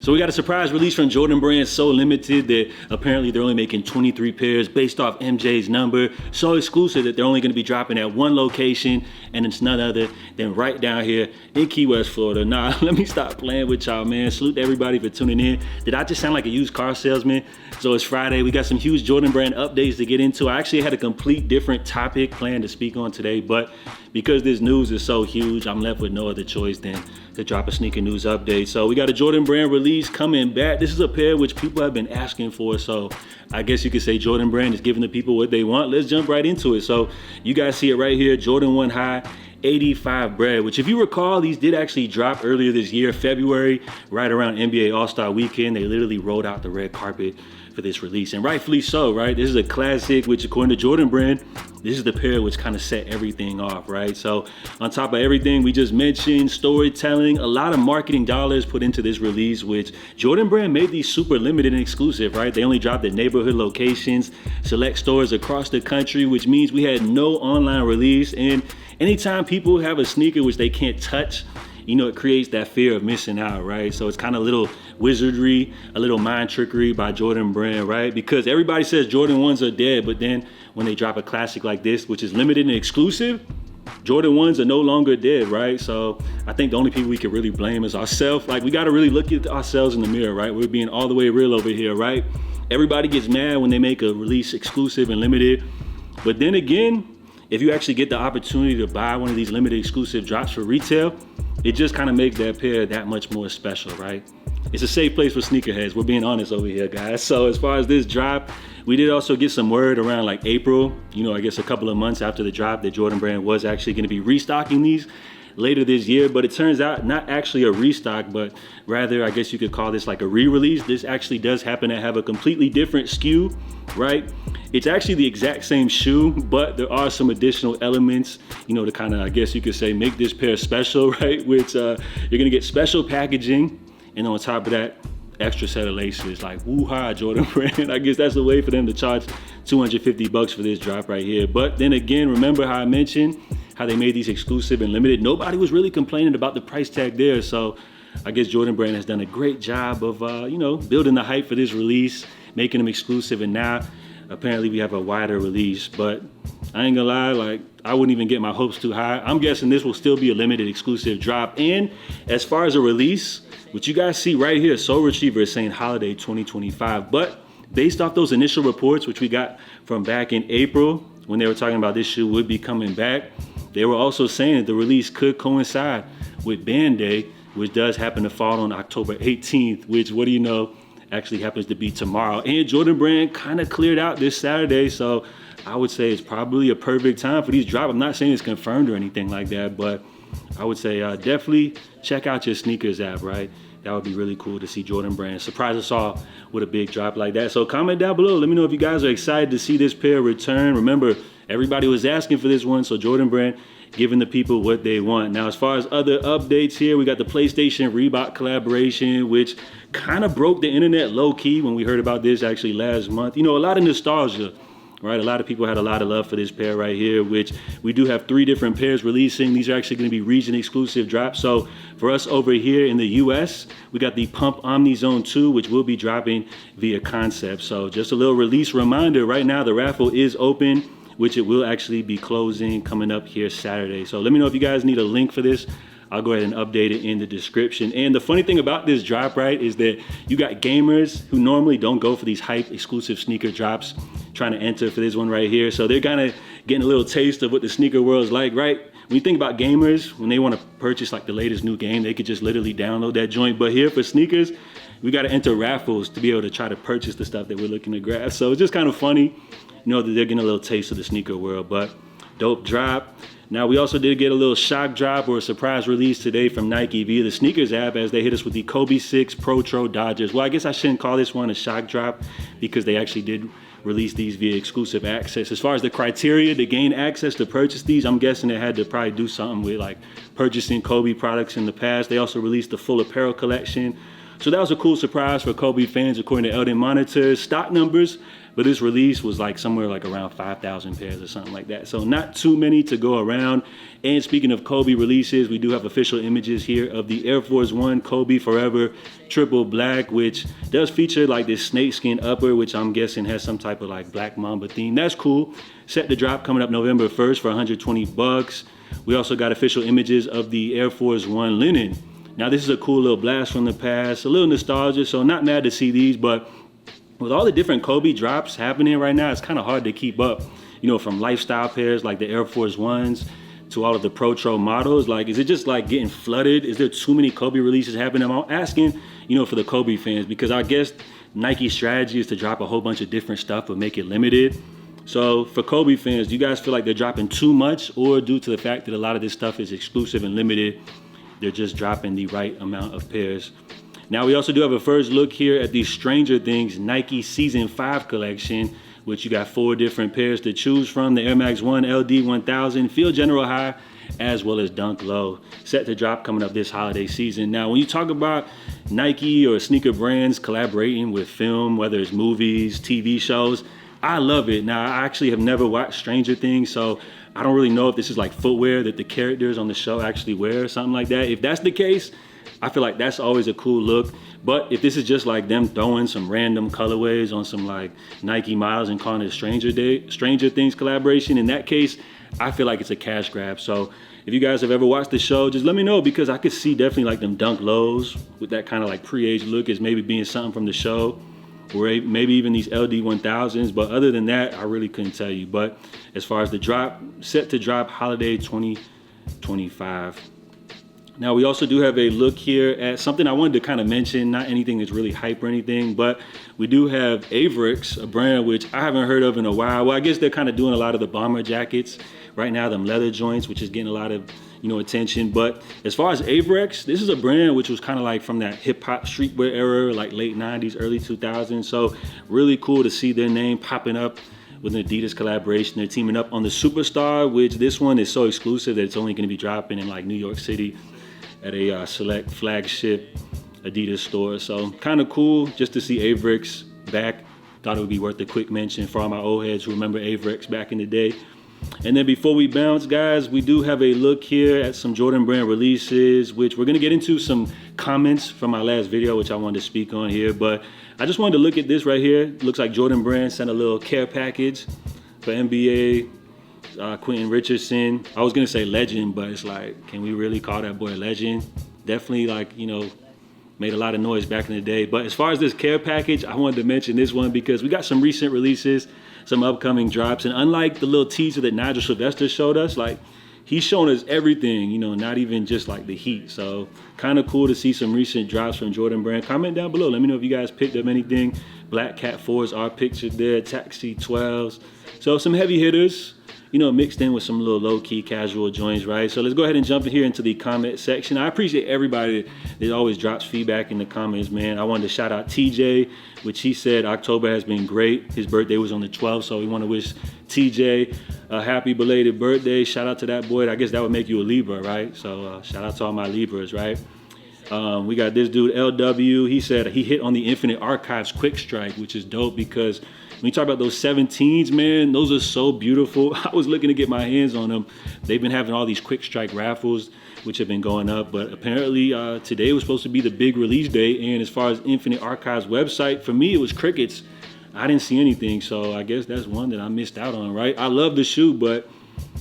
So we got a surprise release from Jordan Brand, so limited that apparently they're only making 23 pairs based off MJ's number. So exclusive that they're only going to be dropping at one location, and it's none other than right down here in Key West, Florida. Nah, let me stop playing with y'all, man. Salute to everybody for tuning in. Did I just sound like a used car salesman? So it's Friday. We got some huge Jordan Brand updates to get into. I actually had a complete different topic planned to speak on today, but because this news is so huge, I'm left with no other choice than to drop a sneaker news update. So we got a Jordan Brand release coming back. This is a pair which people have been asking for. So I guess you could say Jordan Brand is giving the people what they want. Let's jump right into it. So you guys see it right here, Jordan 1 High, 85 Bred, which if you recall, these did actually drop earlier this year, February, right around NBA All-Star Weekend. They literally rolled out the red carpet for this release, and rightfully so, right? This is a classic, which according to Jordan Brand, this is the pair which kind of set everything off, right? So on top of everything we just mentioned, storytelling, a lot of marketing dollars put into this release, which Jordan Brand made these super limited and exclusive, right? They only dropped at neighborhood locations, select stores across the country, which means we had no online release. And anytime people have a sneaker which they can't touch, you know, it creates that fear of missing out, right? So it's kind of a little wizardry, a little mind trickery by Jordan Brand, right? Because everybody says Jordan 1s are dead, but then when they drop a classic like this, which is limited and exclusive, Jordan 1s are no longer dead, right? So I think the only people we can really blame is ourselves. Like, we gotta really look at ourselves in the mirror, right? We're being all the way real over here, right? Everybody gets mad when they make a release exclusive and limited, but then again, if you actually get the opportunity to buy one of these limited exclusive drops for retail, it just kind of makes that pair that much more special, right? It's a safe place for sneakerheads. We're being honest over here, guys. So as far as this drop, we did also get some word around like April, you know, I guess a couple of months after the drop, that Jordan Brand was actually going to be restocking these later this year. But it turns out not actually a restock, but rather, I guess you could call this like a re-release. This actually does happen to have a completely different SKU, right? It's actually the exact same shoe, but there are some additional elements, you know, to kind of, I guess you could say, make this pair special, right? Which you're gonna get special packaging, and on top of that, extra set of laces. Like, woo-ha, Jordan Brand. I guess that's a way for them to charge $250 for this drop right here. But then again, remember how I mentioned how they made these exclusive and limited? Nobody was really complaining about the price tag there. So I guess Jordan Brand has done a great job of, you know, building the hype for this release, making them exclusive, and now apparently we have a wider release. But I ain't gonna lie, like, I wouldn't even get my hopes too high. I'm guessing this will still be a limited exclusive drop. And as far as a release, what you guys see right here, Soul Retriever is saying holiday 2025. But based off those initial reports, which we got from back in April, when they were talking about this shoe would be coming back, they were also saying that the release could coincide with Band Day, which does happen to fall on October 18th, which, what do you know, actually happens to be tomorrow. And Jordan Brand kind of cleared out this Saturday, so I would say it's probably a perfect time for these drops. I'm not saying it's confirmed or anything like that, but I would say definitely check out your sneakers app, right? That would be really cool to see Jordan Brand surprise us all with a big drop like that. So comment down below. Let me know if you guys are excited to see this pair return. Remember, everybody was asking for this one, so Jordan Brand giving the people what they want. Now, as far as other updates here, we got the PlayStation Reebok collaboration, which kind of broke the internet low-key when we heard about this actually last month. You know, a lot of nostalgia, right? A lot of people had a lot of love for this pair right here, which we do have 3 different pairs releasing. These are actually going to be region exclusive drops. So for us over here in the US, we got the Pump Omni Zone 2, which will be dropping via Concept. So just a little release reminder, right now the raffle is open, which it will actually be closing coming up here Saturday. So let me know if you guys need a link for this. I'll go ahead and update it in the description. And the funny thing about this drop, right, is that you got gamers who normally don't go for these hype exclusive sneaker drops trying to enter for this one right here. So they're kind of getting a little taste of what the sneaker world's like, right? When you think about gamers, when they want to purchase like the latest new game, they could just literally download that joint. But here for sneakers, we got to enter raffles to be able to try to purchase the stuff that we're looking to grab. So it's just kind of funny, you know, that they're getting a little taste of the sneaker world, but dope drop. Now, we also did get a little shock drop or a surprise release today from Nike via the sneakers app as they hit us with the Kobe 6 Protro Dodgers. Well, I guess I shouldn't call this one a shock drop because they actually did release these via exclusive access. As far as the criteria to gain access to purchase these, I'm guessing they had to probably do something with like purchasing Kobe products in the past. They also released the full apparel collection So that was a cool surprise for Kobe fans, according to Eldon Monitor's stock numbers. But this release was like somewhere like around 5,000 pairs or something like that. So not too many to go around. And speaking of Kobe releases, we do have official images here of the Air Force One Kobe Forever Triple Black, which does feature like this snakeskin upper, which I'm guessing has some type of like Black Mamba theme. That's cool. Set to drop coming up November 1st for 120 bucks. We also got official images of the Air Force One linen. Now this is a cool little blast from the past, a little nostalgia, so not mad to see these, but with all the different Kobe drops happening right now, it's kind of hard to keep up, you know, from lifestyle pairs like the Air Force Ones to all of the Protro models. Like, is it just like getting flooded? Is there too many Kobe releases happening? I'm asking, you know, for the Kobe fans, because I guess Nike's strategy is to drop a whole bunch of different stuff but make it limited. So for Kobe fans, do you guys feel like they're dropping too much, or due to the fact that a lot of this stuff is exclusive and limited, they're just dropping the right amount of pairs? Now we also do have a first look here at the Stranger Things Nike Season 5 collection, which you got 4 different pairs to choose from. The Air Max 1 LD 1000, Field General High, as well as Dunk Low, set to drop coming up this holiday season. Now, when you talk about Nike or sneaker brands collaborating with film, whether it's movies, TV shows, I love it. Now, I actually have never watched Stranger Things, so I don't really know if this is like footwear that the characters on the show actually wear or something like that. If that's the case, I feel like that's always a cool look. But if this is just like them throwing some random colorways on some like Nike models and calling it Stranger Things collaboration, in that case, I feel like it's a cash grab. So if you guys have ever watched the show, just let me know, because I could see definitely like them Dunk Lows with that kind of like pre-aged look as maybe being something from the show, or maybe even these LD 1000s. But other than that, I really couldn't tell you. But as far as the drop, set to drop holiday 2025. Now we also do have a look here at something I wanted to kind of mention, not anything that's really hype or anything, but we do have Avirex, a brand which I haven't heard of in a while. Well, I guess they're kind of doing a lot of the bomber jackets right now, them leather joints, which is getting a lot of, you know, attention. But as far as Avirex, this is a brand which was kind of like from that hip hop streetwear era, like late 90s, early 2000s. So really cool to see their name popping up with an Adidas collaboration. They're teaming up on the Superstar, which this one is so exclusive that it's only going to be dropping in like New York City at a select flagship Adidas store. So kind of cool just to see Avirex back. Thought it would be worth a quick mention for all my old heads who remember Avirex back in the day. And then before we bounce, guys, we do have a look here at some Jordan Brand releases, which we're gonna get into some comments from my last video, which I wanted to speak on here. But I just wanted to look at this right here. Looks like Jordan Brand sent a little care package for NBA Quentin Richardson. I was gonna say legend, but it's like, can we really call that boy a legend? Definitely, like, you know, made a lot of noise back in the day. But as far as this care package, I wanted to mention this one because we got some recent releases, some upcoming drops, and unlike the little teaser that Nigel Sylvester showed us, like, he's showing us everything, you know, not even just like the heat. So kind of cool to see some recent drops from Jordan Brand. Comment down below, let me know if you guys picked up anything. Black Cat 4s are pictured there, Taxi 12s. So some heavy hitters, you know, mixed in with some little low-key casual joints, right? So let's go ahead and jump in here into the comment section. I appreciate everybody that always drops feedback in the comments, man. I wanted to shout out TJ, which he said October has been great. His birthday was on the 12th, so we want to wish TJ a happy belated birthday. Shout out to that boy. I guess that would make you a Libra, right? So shout out to all my Libras, right? We got this dude, LW. He said he hit on the Infinite Archives Quick Strike, which is dope because when you talk about those 17s, man, those are so beautiful. I was looking to get my hands on them. They've been having all these Quick Strike raffles, which have been going up. But apparently today was supposed to be the big release day. And as far as Infinite Archives website, for me, it was crickets. I didn't see anything. So I guess that's one that I missed out on, right? I love the shoe, but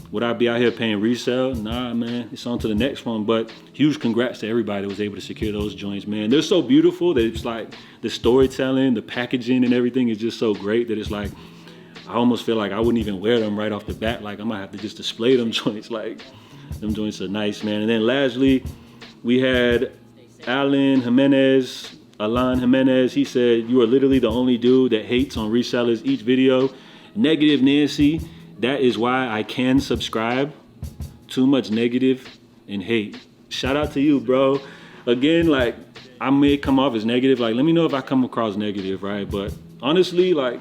would I be out here paying resale? Nah, man, it's on to the next one. But huge congrats to everybody that was able to secure those joints, man. They're so beautiful that it's like the storytelling, the packaging and everything is just so great that it's like, I almost feel like I wouldn't even wear them right off the bat. Like I might have to just display them joints. Like them joints are nice, man. And then lastly, we had Alan Jimenez. He said, you are literally the only dude that hates on resellers each video. Negative Nancy. That is why I can subscribe. Too much negative and hate. Shout out to you, bro. Again, like, I may come off as negative. Like, let me know if I come across negative, right? But honestly, like,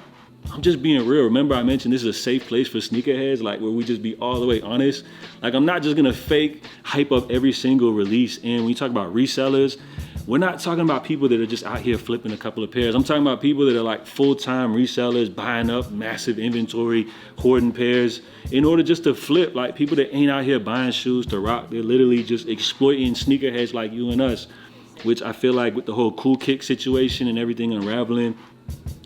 I'm just being real. Remember I mentioned this is a safe place for sneakerheads, like where we just be all the way honest. Like, I'm not just gonna fake hype up every single release. And when you talk about resellers, we're not talking about people that are just out here flipping a couple of pairs. I'm talking about people that are like full-time resellers, buying up massive inventory, hoarding pairs in order just to flip. Like people that ain't out here buying shoes to rock. They're literally just exploiting sneakerheads like you and us, which I feel like with the whole Cool Kick situation and everything unraveling,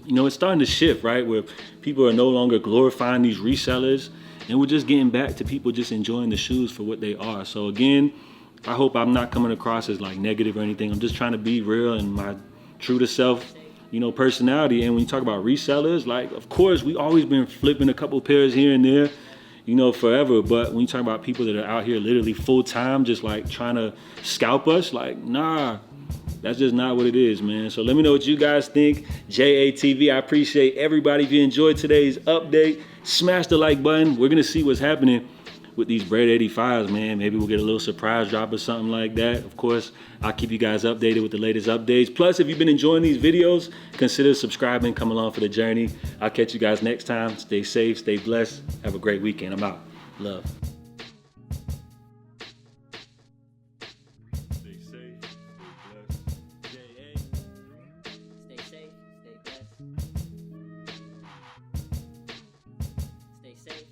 you know, it's starting to shift, right? Where people are no longer glorifying these resellers, and we're just getting back to people just enjoying the shoes for what they are. So again, I hope I'm not coming across as like negative or anything. I'm just trying to be real and my true to self, you know, personality. And when you talk about resellers, like, of course, we always been flipping a couple pairs here and there, you know, forever. But when you talk about people that are out here literally full time, just like trying to scalp us, like, nah, that's just not what it is, man. So let me know what you guys think. JATV, I appreciate everybody. If you enjoyed today's update, smash the like button. We're gonna see what's happening with these Bred 85s, man. Maybe we'll get a little surprise drop or something like that. Of course, I'll keep you guys updated with the latest updates. Plus, if you've been enjoying these videos, consider subscribing, come along for the journey. I'll catch you guys next time. Stay safe, stay blessed. Have a great weekend. I'm out. Love. Stay safe, stay blessed. Stay safe, stay blessed. Stay safe.